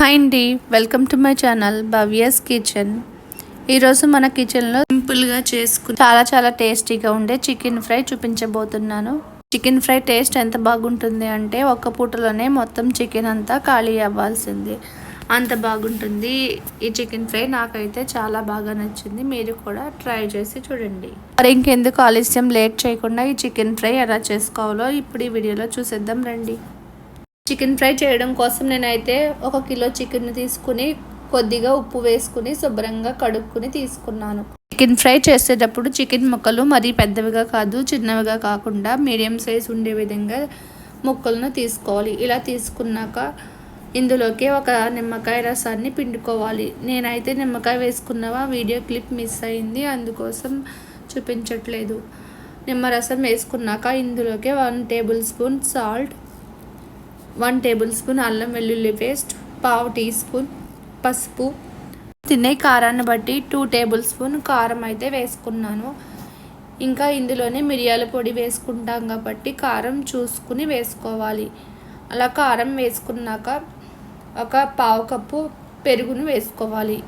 Hi అండి, welcome to my channel Bhavya's kitchen. ఈరోజు మన కిచెన్లో సింపుల్గా చేసుకుని చాలా టేస్టీగా ఉండే చికెన్ ఫ్రై చూపించబోతున్నాను. చికెన్ ఫ్రై టేస్ట్ ఎంత బాగుంటుంది అంటే ఒక్క పూటలోనే మొత్తం చికెన్ అంతా ఖాళీ అవ్వాల్సింది, అంత బాగుంటుంది ఈ చికెన్ ఫ్రై. నాకైతే చాలా బాగా నచ్చింది, మీరు కూడా ట్రై చేసి చూడండి. మరి ఇంకెందుకు ఆలస్యం, లేట్ చేయకుండా ఈ చికెన్ ఫ్రై ఎలా చేసుకోవాలో ఇప్పుడు ఈ వీడియోలో చూసేద్దాం రండి. చికెన్ ఫ్రై చేయడం కోసం నేనైతే 1 కిలో చికెన్ తీసుకుని కొద్దిగా ఉప్పు వేసుకుని శుభ్రంగా కడుక్కుని తీసుకున్నాను. చికెన్ ఫ్రై చేసేటప్పుడు చికెన్ ముక్కలు మరీ పెద్దవిగా కాదు, చిన్నవిగా కాకుండా మీడియం సైజ్ ఉండే విధంగా ముక్కలను తీసుకోవాలి. ఇలా తీసుకున్నాక ఇందులోకి ఒక నిమ్మకాయ రసాన్ని పిండుకోవాలి. నేనైతే నిమ్మకాయ వేసుకున్నావా వీడియో క్లిప్ మిస్ అయింది, అందుకోసం చూపించట్లేదు. నిమ్మరసం వేసుకున్నాక ఇందులోకి 1 table spoon salt, 1 table spoon అల్లం వెల్లుల్లి పేస్ట్, పావు టీ స్పూన్ పసుపు, తినే కారాన్ని బట్టి 2 టేబుల్ స్పూన్ కారం అయితే వేసుకున్నాను. ఇంకా ఇందులోనే మిరియాల పొడి వేసుకుంటాం కాబట్టి కారం చూసుకుని వేసుకోవాలి. అలా కారం వేసుకున్నాక ఒక పావు కప్పు పెరుగును వేసుకోవాలి.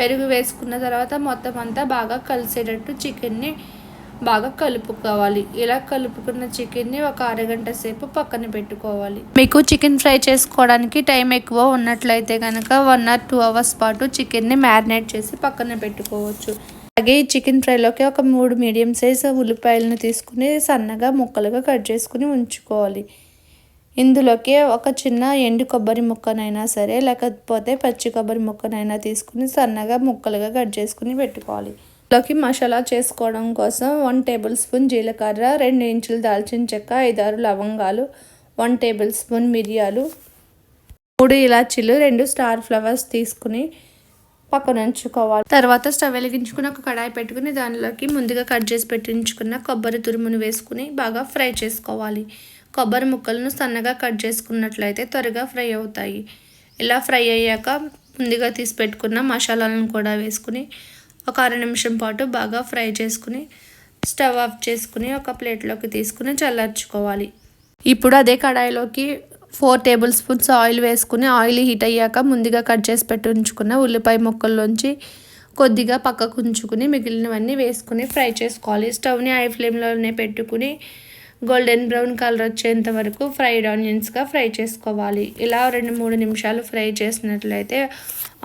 పెరుగు వేసుకున్న తర్వాత మొత్తం అంతా బాగా కలిసేటట్టు చికెన్ని బాగా కలుపుకోవాలి. ఇలా కలుపుకున్న చికెన్ని ఒక అరగంట సేపు పక్కన పెట్టుకోవాలి. మీకు చికెన్ ఫ్రై చేసుకోవడానికి టైం ఎక్కువ ఉన్నట్లయితే కనుక 1 or 2 అవర్స్ పాటు చికెన్ని మ్యారినేట్ చేసి పక్కన పెట్టుకోవచ్చు. అలాగే ఈ చికెన్ ఫ్రైలోకి ఒక 3 మీడియం సైజ్ ఉల్లిపాయలను తీసుకుని సన్నగా ముక్కలుగా కట్ చేసుకుని ఉంచుకోవాలి. ఇందులోకి ఒక చిన్న ఎండు కొబ్బరి ముక్కనైనా సరే, లేకపోతే పచ్చి కొబ్బరి ముక్కనైనా తీసుకుని సన్నగా ముక్కలుగా కట్ చేసుకుని పెట్టుకోవాలి. లోకి మసాలా చేసుకోవడం కోసం 1 టేబుల్ స్పూన్ జీలకర్ర, 2 ఇంచులు దాల్చిన చెక్క, 5-6 లవంగాలు, 1 టేబుల్ స్పూన్ మిరియాలు, 3 ఇలాచీలు, 2 స్టార్ ఫ్లవర్స్ తీసుకుని పక్కన ఉంచుకోవాలి. తర్వాత స్టవ్ వెలిగించుకుని ఒక కడాయి పెట్టుకుని దానిలోకి ముందుగా కట్ చేసి పెట్టించుకున్న కొబ్బరి తురుమును వేసుకుని బాగా ఫ్రై చేసుకోవాలి. కొబ్బరి ముక్కలను సన్నగా కట్ చేసుకున్నట్లయితే త్వరగా ఫ్రై అవుతాయి. ఇలా ఫ్రై అయ్యాక ముందుగా తీసి పెట్టుకున్న మసాలాలను కూడా వేసుకుని ఒక అర నిమిషం పాటు బాగా ఫ్రై చేసుకుని స్టవ్ ఆఫ్ చేసుకుని ఒక ప్లేట్లోకి తీసుకుని చల్లార్చుకోవాలి. ఇప్పుడు అదే కడాయిలోకి 4 టేబుల్ స్పూన్స్ ఆయిల్ వేసుకుని ఆయిల్ హీట్ అయ్యాక ముందుగా కట్ చేసి పెట్టి ఉంచుకున్న ఉల్లిపాయ ముక్కల్లోంచి కొద్దిగా పక్కకు ఉంచుకుని మిగిలినవన్నీ వేసుకుని ఫ్రై చేసుకోవాలి. స్టవ్ని హై ఫ్లేమ్లోనే పెట్టుకుని గోల్డెన్ బ్రౌన్ కలర్ వచ్చేంత వరకు ఫ్రైడ్ ఆనియన్స్గా ఫ్రై చేసుకోవాలి. ఇలా 2-3 నిమిషాలు ఫ్రై చేసినట్లయితే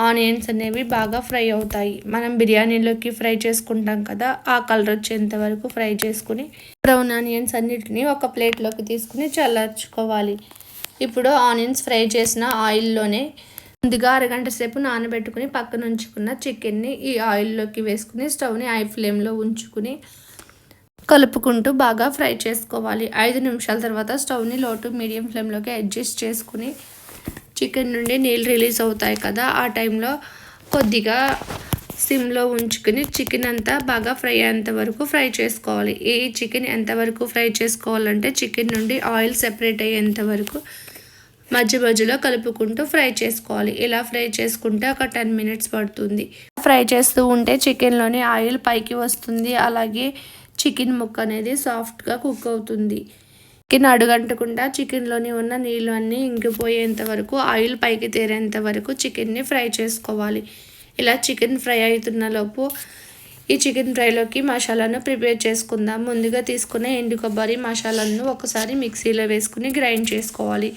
ఆనియన్స్ అనేవి బాగా ఫ్రై అవుతాయి. మనం బిర్యానీలోకి ఫ్రై చేసుకుంటాం కదా, ఆ కలర్ వచ్చేంత వరకు ఫ్రై చేసుకుని బ్రౌన్ ఆనియన్స్ అన్నిటిని ఒక ప్లేట్లోకి తీసుకుని చల్లార్చుకోవాలి. ఇప్పుడు ఆనియన్స్ ఫ్రై చేసిన ఆయిల్లోనే ముందుగా అరగంట సేపు నానబెట్టుకుని పక్కన ఉంచుకున్న చికెన్ని ఈ ఆయిల్లోకి వేసుకుని స్టవ్ని హై ఫ్లేమ్లో ఉంచుకుని కలుపుకుంటూ బాగా ఫ్రై చేసుకోవాలి. 5 నిమిషాల తర్వాత స్టవ్ని లో టు మీడియం ఫ్లేమ్లోకి అడ్జస్ట్ చేసుకుని చికెన్ నుండి నీళ్ళు రిలీజ్ అవుతాయి కదా, ఆ టైంలో కొద్దిగా సిమ్లో ఉంచుకుని చికెన్ అంతా బాగా ఫ్రై అయ్యేంత వరకు ఫ్రై చేసుకోవాలి. ఈ చికెన్ ఎంతవరకు ఫ్రై చేసుకోవాలంటే చికెన్ నుండి ఆయిల్ సెపరేట్ అయ్యేంత వరకు మధ్యలో కలుపుకుంటూ ఫ్రై చేసుకోవాలి. ఇలా ఫ్రై చేసుకుంటే ఒక 10 మినిట్స్ పడుతుంది. ఫ్రై చేస్తూ ఉంటే చికెన్లోని ఆయిల్ పైకి వస్తుంది, అలాగే చికెన్ ముక్క అనేది సాఫ్ట్గా కుక్ అవుతుంది. చికెన్ అడుగంటకుండా చికెన్లోని ఉన్న నీళ్ళు అన్నీ ఇంకిపోయేంత వరకు ఆయిల్ పైకి తేరేంత వరకు చికెన్ని ఫ్రై చేసుకోవాలి. ఇలా చికెన్ ఫ్రై అవుతున్న లోపు ఈ చికెన్ ఫ్రైలోకి మసాలాను ప్రిపేర్ చేసుకుందాం. ముందుగా తీసుకునే ఎండు కొబ్బరి మసాలాను ఒకసారి మిక్సీలో వేసుకుని గ్రైండ్ చేసుకోవాలి.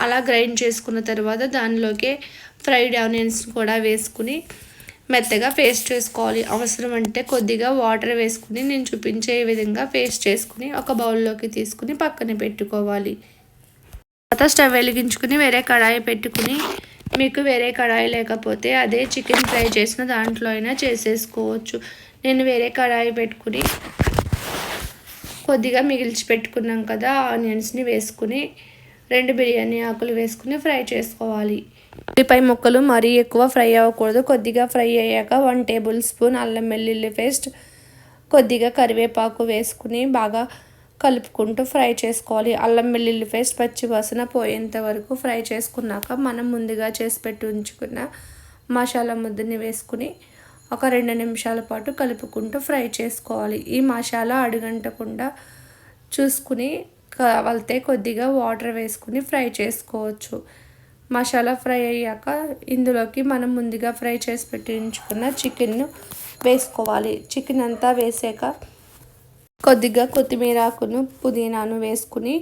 అలా గ్రైండ్ చేసుకున్న తర్వాత దానిలోకి ఫ్రైడ్ ఆనియన్స్ కూడా వేసుకుని మెత్తగా పేస్ట్ చేసుకోవాలి. అవసరం అంటే కొద్దిగా వాటర్ వేసుకుని నేను చూపించే విధంగా పేస్ట్ చేసుకుని ఒక బౌల్లోకి తీసుకుని పక్కన పెట్టుకోవాలి. తర్వాత స్టవ్ వెలిగించుకుని వేరే కడాయి పెట్టుకుని, మీకు వేరే కడాయి లేకపోతే అదే చికెన్ ఫ్రై చేసిన దాంట్లో అయినా చేసేసుకోవచ్చు. నేను వేరే కడాయి పెట్టుకుని కొద్దిగా మిగిల్చి పెట్టుకున్నాం కదా ఆనియన్స్ని వేసుకుని 2 బిర్యానీ ఆకులు వేసుకుని ఫ్రై చేసుకోవాలి. ఉల్లిపాయ ముక్కలు మరీ ఎక్కువ ఫ్రై అవ్వకూడదు. కొద్దిగా ఫ్రై అయ్యాక 1 టేబుల్ స్పూన్ అల్లం వెల్లుల్లి పేస్ట్, కొద్దిగా కరివేపాకు వేసుకుని బాగా కలుపుకుంటూ ఫ్రై చేసుకోవాలి. అల్లం వెల్లుల్లి పేస్ట్ పచ్చి వాసన పోయేంత వరకు ఫ్రై చేసుకున్నాక మనం ముందుగా చేసి పెట్టి ఉంచుకున్న మసాలా ముద్దని వేసుకుని ఒక 2 నిమిషాల పాటు కలుపుకుంటూ ఫ్రై చేసుకోవాలి. ఈ మసాలా అడుగంటకుండా చూసుకుని కావాలితే కొద్దిగా వాటర్ వేసుకుని ఫ్రై చేసుకోవచ్చు. మసాలా ఫ్రై అయ్యాక ఇందులోకి మనం ముందుగా ఫ్రై చేసి పెట్టించుకున్న చికెన్ను వేసుకోవాలి. చికెన్ అంతా వేసాక కొద్దిగా కొత్తిమీర ఆకును పుదీనాను వేసుకుని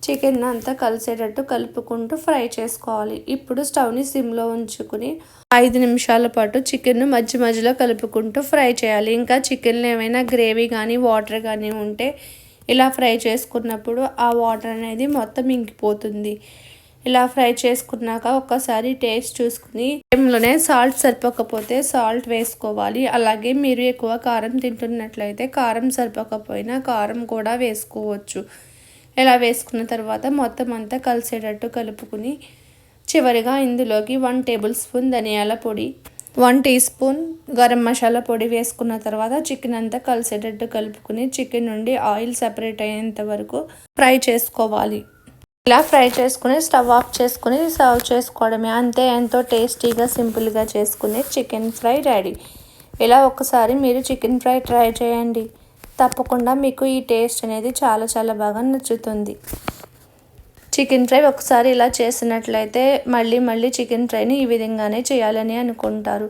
చికెన్ అంతా కలిసేటట్టు కలుపుకుంటూ ఫ్రై చేసుకోవాలి. ఇప్పుడు స్టవ్ని సిమ్లో ఉంచుకుని 5 నిమిషాల పాటు చికెన్ను మధ్య మధ్యలో కలుపుకుంటూ ఫ్రై చేయాలి. ఇంకా చికెన్లో ఏమైనా గ్రేవీ కానీ వాటర్ కానీ ఉంటే ఇలా ఫ్రై చేసుకున్నప్పుడు ఆ వాటర్ అనేది మొత్తం ఇంకిపోతుంది. ఇలా ఫ్రై చేసుకున్నాక ఒక్కసారి టేస్ట్ చూసుకుని టైంలోనే సాల్ట్ సరిపోకపోతే సాల్ట్ వేసుకోవాలి. అలాగే మీరు ఎక్కువ కారం తింటున్నట్లయితే కారం సరిపోకపోయినా కారం కూడా వేసుకోవచ్చు. ఇలా వేసుకున్న తర్వాత మొత్తం అంతా కలిసేటట్టు కలుపుకుని చివరిగా ఇందులోకి 1 టేబుల్ స్పూన్ ధనియాల పొడి, 1 టీ స్పూన్ గరం మసాలా పొడి వేసుకున్న తర్వాత చికెన్ అంతా కలిసేటట్టు కలుపుకుని చికెన్ నుండి ఆయిల్ సెపరేట్ అయ్యేంత వరకు ఫ్రై చేసుకోవాలి. ఇలా ఫ్రై చేసుకుని స్టవ్ ఆఫ్ చేసుకుని సర్వ్ చేసుకోవడమే. అంతే, ఎంతో టేస్టీగా సింపుల్గా చేసుకునే చికెన్ ఫ్రై రెడీ. ఇలా ఒకసారి మీరు చికెన్ ఫ్రై ట్రై చేయండి. తప్పకుండా మీకు ఈ టేస్ట్ అనేది చాలా చాలా బాగా నచ్చుతుంది. చికెన్ ఫ్రై ఒకసారి ఇలా చేసినట్లయితే మళ్ళీ మళ్ళీ చికెన్ ఫ్రైని ఈ విధంగానే చేయాలని అనుకుంటారు.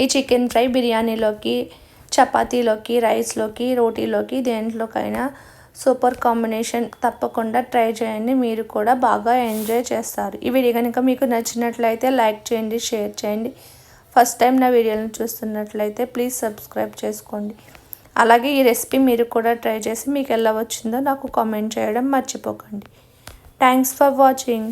ఈ చికెన్ ఫ్రై బిర్యానీలోకి, చపాతీలోకి, రైస్లోకి, రోటీలోకి దేంట్లోకైనా సూపర్ కాంబినేషన్. తప్పకుండా ట్రై చేయండి, మీరు కూడా బాగా ఎంజాయ్ చేస్తారు. ఈ వీడియో కనుక మీకు నచ్చినట్లయితే లైక్ చేయండి, షేర్ చేయండి. ఫస్ట్ టైం నా వీడియోలను చూస్తున్నట్లయితే ప్లీజ్ సబ్స్క్రైబ్ చేసుకోండి. అలాగే ఈ రెసిపీ మీరు కూడా ట్రై చేసి మీకు ఎలా వచ్చిందో నాకు కామెంట్ చేయడం మర్చిపోకండి. Thanks for watching.